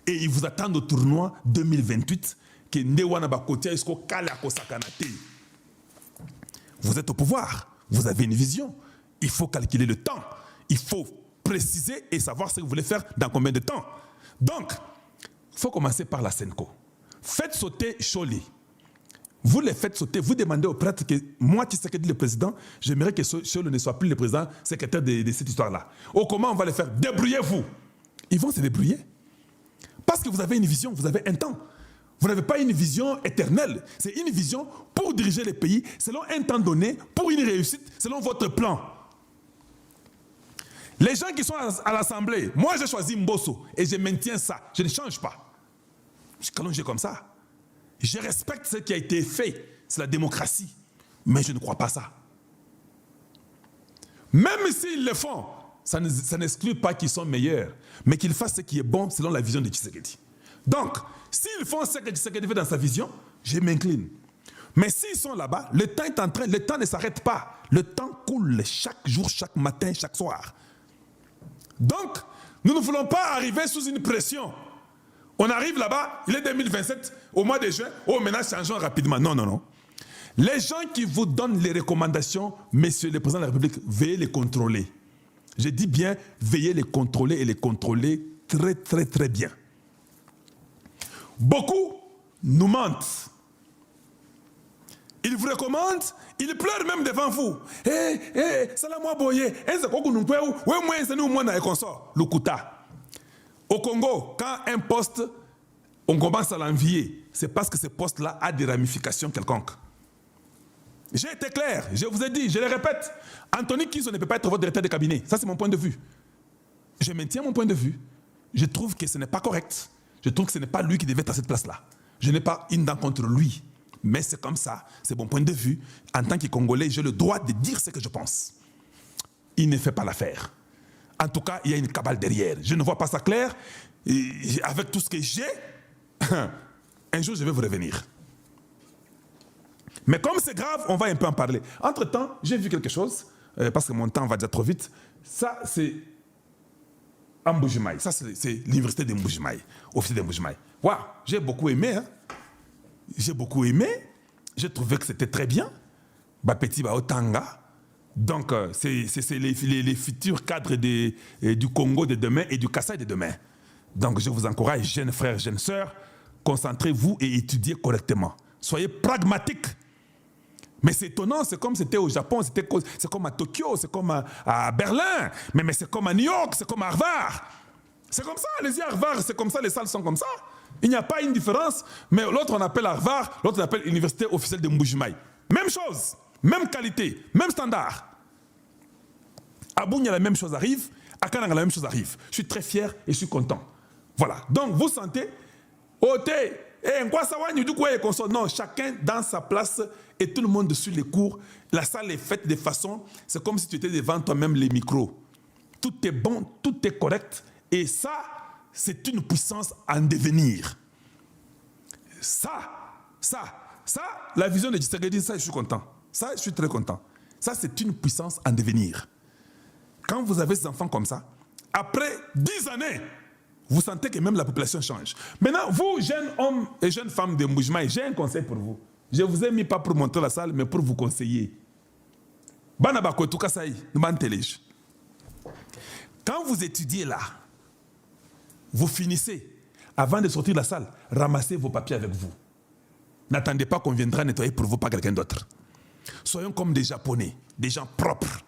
Et ils vous attendent au tournoi 2028. Vous êtes au pouvoir, vous avez une vision. Il faut calculer le temps. Il faut préciser et savoir ce que vous voulez faire dans combien de temps. Donc, il faut commencer par la Senco. Faites sauter Choli. Vous les faites sauter, vous demandez au prêtre que moi, Tshisekedi, le président, j'aimerais que Choli ne soit plus le président secrétaire de cette histoire-là. Oh, comment on va les faire? Débrouillez-vous. Ils vont se débrouiller. Parce que vous avez une vision, vous avez un temps. Vous n'avez pas une vision éternelle. C'est une vision pour diriger le pays selon un temps donné, pour une réussite, selon votre plan. Les gens qui sont à l'Assemblée, moi j'ai choisi Mbosso et je maintiens ça. Je ne change pas. Je suis calongé comme ça. Je respecte ce qui a été fait. C'est la démocratie. Mais je ne crois pas ça. Même s'ils le font, ça n'exclut pas qu'ils sont meilleurs, mais qu'ils fassent ce qui est bon selon la vision de Tshisekedi. Donc, s'ils font ce que Tshisekedi fait dans sa vision, je m'incline. Mais s'ils sont là-bas, le temps est en train, le temps ne s'arrête pas. Le temps coule chaque jour, chaque matin, chaque soir. Donc, nous ne voulons pas arriver sous une pression. On arrive là-bas, il est 2027, au mois de juin, oh maintenant changeons rapidement. Non, non, non. Les gens qui vous donnent les recommandations, Monsieur le Président de la République, veuillez les contrôler. Je dis bien, veuillez les contrôler et les contrôler très, très, très bien. Beaucoup nous mentent. Ils vous recommandent, ils pleurent même devant vous. Salamwa boye, au Congo, quand un poste, on commence à l'envier, c'est parce que ce poste-là a des ramifications quelconques. J'ai été clair, je vous ai dit, je le répète, Anthony Kizo ne peut pas être votre directeur de cabinet. Ça, c'est mon point de vue. Je maintiens mon point de vue. Je trouve que ce n'est pas correct. Je trouve que ce n'est pas lui qui devait être à cette place-là. Je n'ai pas une dent contre lui. Mais c'est comme ça, c'est mon point de vue. En tant que Congolais, j'ai le droit de dire ce que je pense. Il ne fait pas l'affaire. En tout cas, il y a une cabale derrière. Je ne vois pas ça clair. Et avec tout ce que j'ai, un jour, je vais vous revenir. Mais comme c'est grave, on va un peu en parler. Entre-temps, j'ai vu quelque chose, parce que mon temps va déjà trop vite. Ça, c'est Mbujimayi. Ça, c'est l'université de Mbujimayi, officier de Mbujimayi. Waouh, j'ai beaucoup aimé. Hein? J'ai beaucoup aimé. J'ai trouvé que c'était très bien. Bapeti Baotanga. Donc, c'est les futurs cadres du Congo de demain et du Kassai de demain. Donc, je vous encourage, jeunes frères, jeunes sœurs, concentrez-vous et étudiez correctement. Soyez pragmatiques. Mais c'est étonnant, c'est comme c'était au Japon, c'est comme à Tokyo, c'est comme à Berlin, mais c'est comme à New York, c'est comme à Harvard. C'est comme ça, allez-y à Harvard, c'est comme ça, les salles sont comme ça. Il n'y a pas une différence, mais l'autre on appelle Harvard, l'autre on appelle Université officielle de Mbujimayi. Même chose, même qualité, même standard. À Bounia, la même chose arrive, à Kananga, la même chose arrive. Je suis très fier et je suis content. Voilà, donc vous sentez, non, chacun dans sa place et tout le monde suit les cours. La salle est faite de façon, c'est comme si tu étais devant toi-même les micros. Tout est bon, tout est correct. Et ça, c'est une puissance en devenir. Ça, la vision de Tshisekedi, ça, je suis content. Ça, je suis très content. Ça, c'est une puissance en devenir. Quand vous avez ces enfants comme ça, après 10 années, vous sentez que même la population change. Maintenant, vous, jeunes hommes et jeunes femmes de Mbujimayi, j'ai un conseil pour vous. Je ne vous ai mis pas pour montrer la salle, mais pour vous conseiller. Quand vous étudiez là, vous finissez, avant de sortir de la salle, ramassez vos papiers avec vous. N'attendez pas qu'on viendra nettoyer pour vous par quelqu'un d'autre. Soyons comme des Japonais, des gens propres.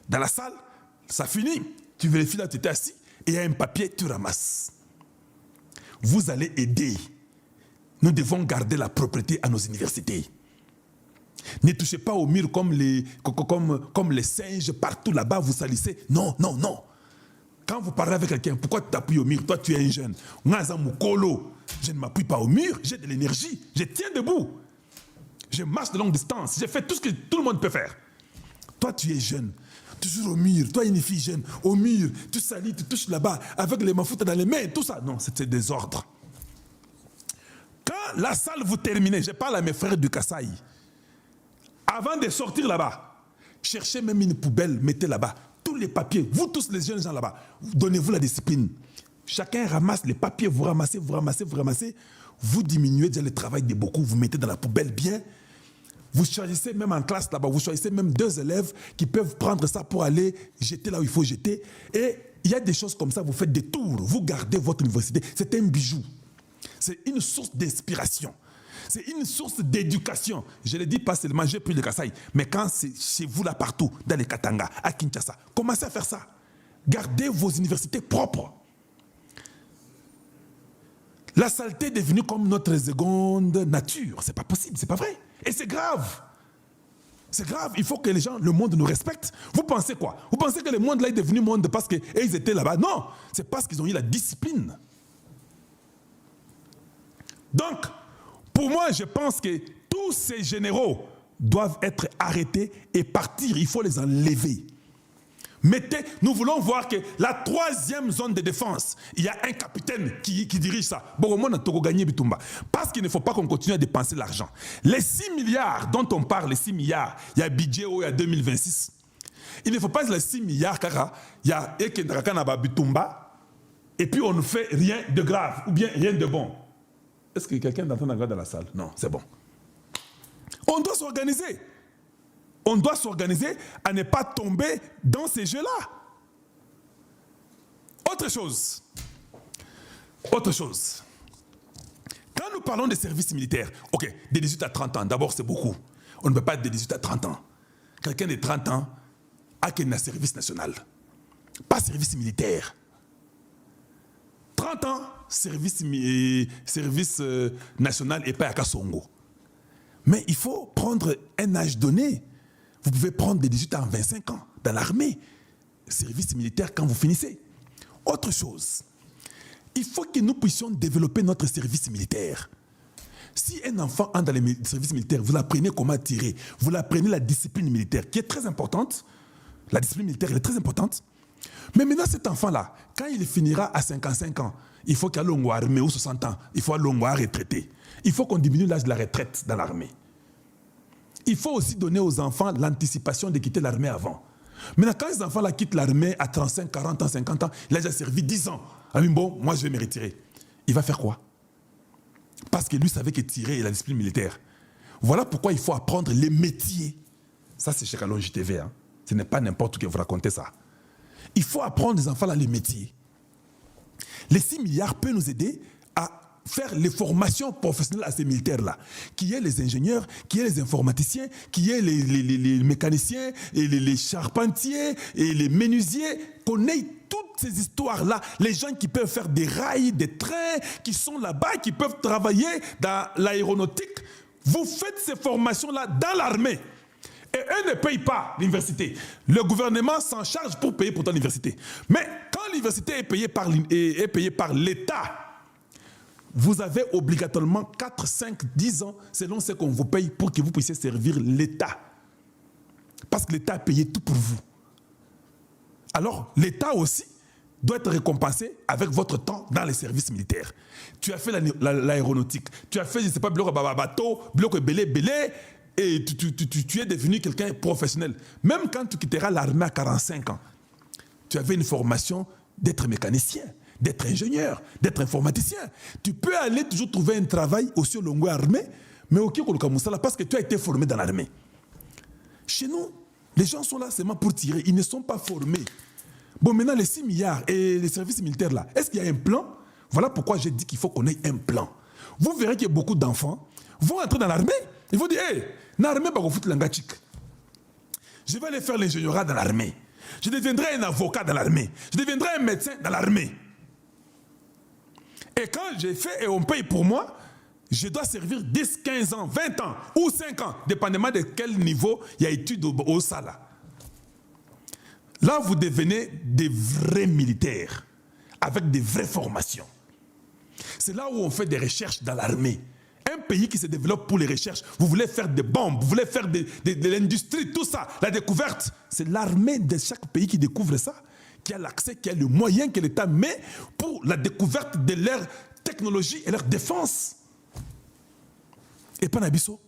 Dans la salle, ça finit. Tu vérifies là où tu étais assis et il y a un papier, tu ramasses. Vous allez aider. Nous devons garder la propreté à nos universités. Ne touchez pas au mur comme les singes partout là-bas, vous salissez. Non, non, non. Quand vous parlez avec quelqu'un, pourquoi tu t'appuies au mur? Toi, tu es un jeune. Je ne m'appuie pas au mur, j'ai de l'énergie, je tiens debout. Je marche de longue distance, j'ai fait tout ce que tout le monde peut faire. Toi, tu es jeune, toujours au mur. Toi, une fille jeune, au mur, tu salis, tu touches là-bas, avec les mafoutas dans les mains, tout ça. Non, c'était des ordres. Quand la salle vous terminez, je parle à mes frères du Kassai, avant de sortir là-bas, cherchez même une poubelle, mettez là-bas tous les papiers, vous tous les jeunes gens là-bas, donnez-vous la discipline. Chacun ramasse les papiers, vous ramassez, vous ramassez, vous ramassez. Vous diminuez déjà le travail de beaucoup, vous mettez dans la poubelle bien. Vous choisissez même en classe là-bas, vous choisissez même 2 élèves qui peuvent prendre ça pour aller jeter là où il faut jeter. Et il y a des choses comme ça, vous faites des tours, vous gardez votre université. C'est un bijou. C'est une source d'inspiration. C'est une source d'éducation. Je le dis pas seulement, j'ai pris le Kasaï, mais quand c'est chez vous là partout, dans les Katanga, à Kinshasa, commencez à faire ça. Gardez vos universités propres. La saleté est devenue comme notre seconde nature. C'est pas possible, c'est pas vrai. Et c'est grave. C'est grave. Il faut que les gens, le monde nous respecte. Vous pensez quoi? Vous pensez que le monde là est devenu monde parce qu'ils étaient là-bas? Non, c'est parce qu'ils ont eu la discipline. Donc, pour moi, je pense que tous ces généraux doivent être arrêtés et partir. Il faut les enlever. Nous voulons voir que la 3e zone de défense, il y a un capitaine qui dirige ça. Parce qu'il ne faut pas qu'on continue à dépenser l'argent. Les 6 milliards dont on parle, les 6 milliards, il y a budget il y a 2026. Il ne faut pas les 6 milliards car il y a Bitumba et puis on ne fait rien de grave ou bien rien de bon. Est-ce que quelqu'un d'entend dans la salle? Non, c'est bon. On doit s'organiser. On doit s'organiser à ne pas tomber dans ces jeux-là. Autre chose. Quand nous parlons des services militaires, ok, de 18 à 30 ans, d'abord c'est beaucoup. On ne peut pas être de 18 à 30 ans. Quelqu'un de 30 ans a qu'un service national. Pas service militaire. 30 ans, service national et pas à Kassongo. Mais il faut prendre un âge donné. Vous pouvez prendre de 18 à 25 ans dans l'armée, service militaire quand vous finissez. Autre chose, il faut que nous puissions développer notre service militaire. Si un enfant entre dans le service militaire, vous l'apprenez comment tirer, vous l'apprenez la discipline militaire qui est très importante. La discipline militaire elle est très importante. Mais maintenant cet enfant-là, quand il finira à 55 ans, il faut qu'il ait longue armée ou 60 ans, il faut longue retraité. Il faut qu'on diminue l'âge de la retraite dans l'armée. Il faut aussi donner aux enfants l'anticipation de quitter l'armée avant. Maintenant, quand les enfants là, quittent l'armée à 35, 40 ans, 50 ans, il a déjà servi 10 ans. Ah, bon, moi je vais me retirer. Il va faire quoi? Parce que lui savait que tirer est la discipline militaire. Voilà pourquoi il faut apprendre les métiers. Ça, c'est chez Kalon JTV. Hein. Ce n'est pas n'importe qui vous raconter ça. Il faut apprendre aux enfants là, les métiers. Les 6 milliards peuvent nous aider à faire les formations professionnelles à ces militaires-là. Qui est les ingénieurs, qui est les informaticiens, qui est les mécaniciens, et les charpentiers, et les menuisiers, qu'on ait toutes ces histoires-là. Les gens qui peuvent faire des rails, des trains, qui sont là-bas, qui peuvent travailler dans l'aéronautique. Vous faites ces formations-là dans l'armée. Et eux ne payent pas l'université. Le gouvernement s'en charge pour payer pour ton université. Mais quand l'université est payée par l'État, vous avez obligatoirement 4, 5, 10 ans selon ce qu'on vous paye pour que vous puissiez servir l'État. Parce que l'État a payé tout pour vous. Alors, l'État aussi doit être récompensé avec votre temps dans les services militaires. Tu as fait l'aéronautique, tu as fait, je ne sais pas, bloc bateau, bloc belé, et tu es devenu quelqu'un professionnel. Même quand tu quitteras l'armée à 45 ans, tu avais une formation d'être mécanicien, d'être ingénieur, d'être informaticien. Tu peux aller toujours trouver un travail aussi au long armée, mais au Kikoloukamoussala parce que tu as été formé dans l'armée. Chez nous, les gens sont là seulement pour tirer, ils ne sont pas formés. Bon, maintenant, les 6 milliards et les services militaires là, est-ce qu'il y a un plan? Voilà pourquoi j'ai dit qu'il faut qu'on ait un plan. Vous verrez qu'il y a beaucoup d'enfants vont entrer dans l'armée. Ils vont dire, hey, l'armée va vous foutre l'angachik. Je vais aller faire l'ingénierat dans l'armée. Je deviendrai un avocat dans l'armée. Je deviendrai un médecin dans l'armée. Et quand j'ai fait et on paye pour moi, je dois servir 10, 15 ans, 20 ans ou 5 ans, dépendamment de quel niveau il y a études au Sala. Là, vous devenez des vrais militaires, avec des vraies formations. C'est là où on fait des recherches dans l'armée. Un pays qui se développe pour les recherches, vous voulez faire des bombes, vous voulez faire de l'industrie, tout ça, la découverte. C'est l'armée de chaque pays qui découvre ça, qui a l'accès, qui a le moyen que l'État met pour la découverte de leur technologie et leur défense. Et pas Nabiso.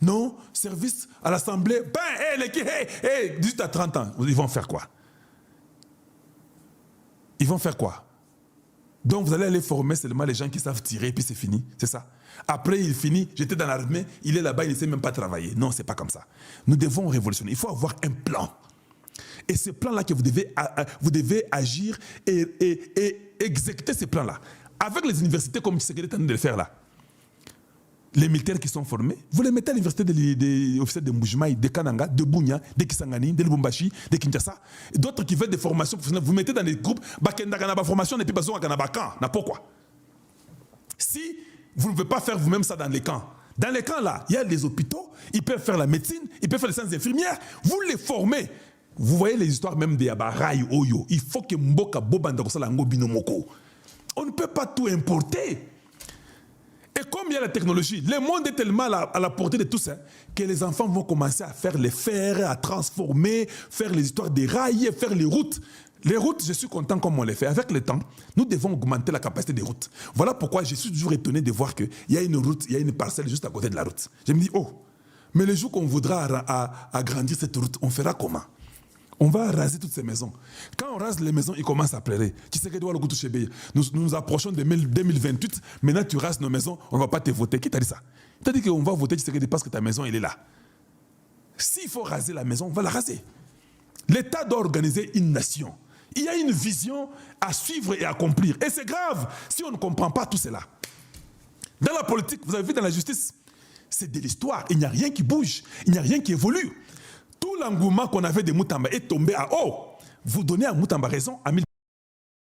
Non, service à l'Assemblée. Ben, hey, 18 à 30 ans, ils vont faire quoi? Ils vont faire quoi? Donc vous allez aller former seulement les gens qui savent tirer et puis c'est fini, c'est ça. Après il finit, j'étais dans l'armée, il est là-bas, il ne sait même pas travailler. Non, c'est pas comme ça. Nous devons révolutionner. Il faut avoir un plan. Et ce plan-là que vous devez agir et exécuter ce plan-là. Avec les universités comme Tshisekedi est en train de le faire là. Les militaires qui sont formés, vous les mettez à l'université des officiers de Mbujimaï, de Kananga, de Bunia, de Kisangani, de Lubumbashi, de Kinshasa. D'autres qui veulent des formations professionnelles, vous mettez dans des groupes, Bakendagana formation et puis besoin de camp. Pourquoi? Si vous ne pouvez pas faire vous-même ça dans les camps, là, il y a les hôpitaux, ils peuvent faire la médecine, ils peuvent faire les sciences infirmières, vous les formez. Vous voyez les histoires même des Abarai Oyo. Il faut que Mboka Bobanda Kosalango Binomoko. On ne peut pas tout importer. Et comme il y a la technologie, le monde est tellement à la portée de tout ça que les enfants vont commencer à faire les fers, à transformer, faire les histoires des rails, faire les routes. Les routes, je suis content comme on les fait. Avec le temps, nous devons augmenter la capacité des routes. Voilà pourquoi je suis toujours étonné de voir qu'il y a une route, il y a une parcelle juste à côté de la route. Je me dis, oh, mais le jour qu'on voudra agrandir cette route, on fera comment? On va raser toutes ces maisons. Quand on rase les maisons, ils commencent à pleurer. Nous nous approchons de 2028. Maintenant, tu rases nos maisons, on ne va pas te voter. Qui t'a dit ça? T'as dit qu'on va voter parce que ta maison, elle est là. S'il faut raser la maison, on va la raser. L'État doit organiser une nation. Il y a une vision à suivre et à accomplir. Et c'est grave si on ne comprend pas tout cela. Dans la politique, vous avez vu dans la justice, c'est de l'histoire. Il n'y a rien qui bouge. Il n'y a rien qui évolue. Tout l'engouement qu'on avait de Moutamba est tombé à haut. Vous donnez à Moutamba raison à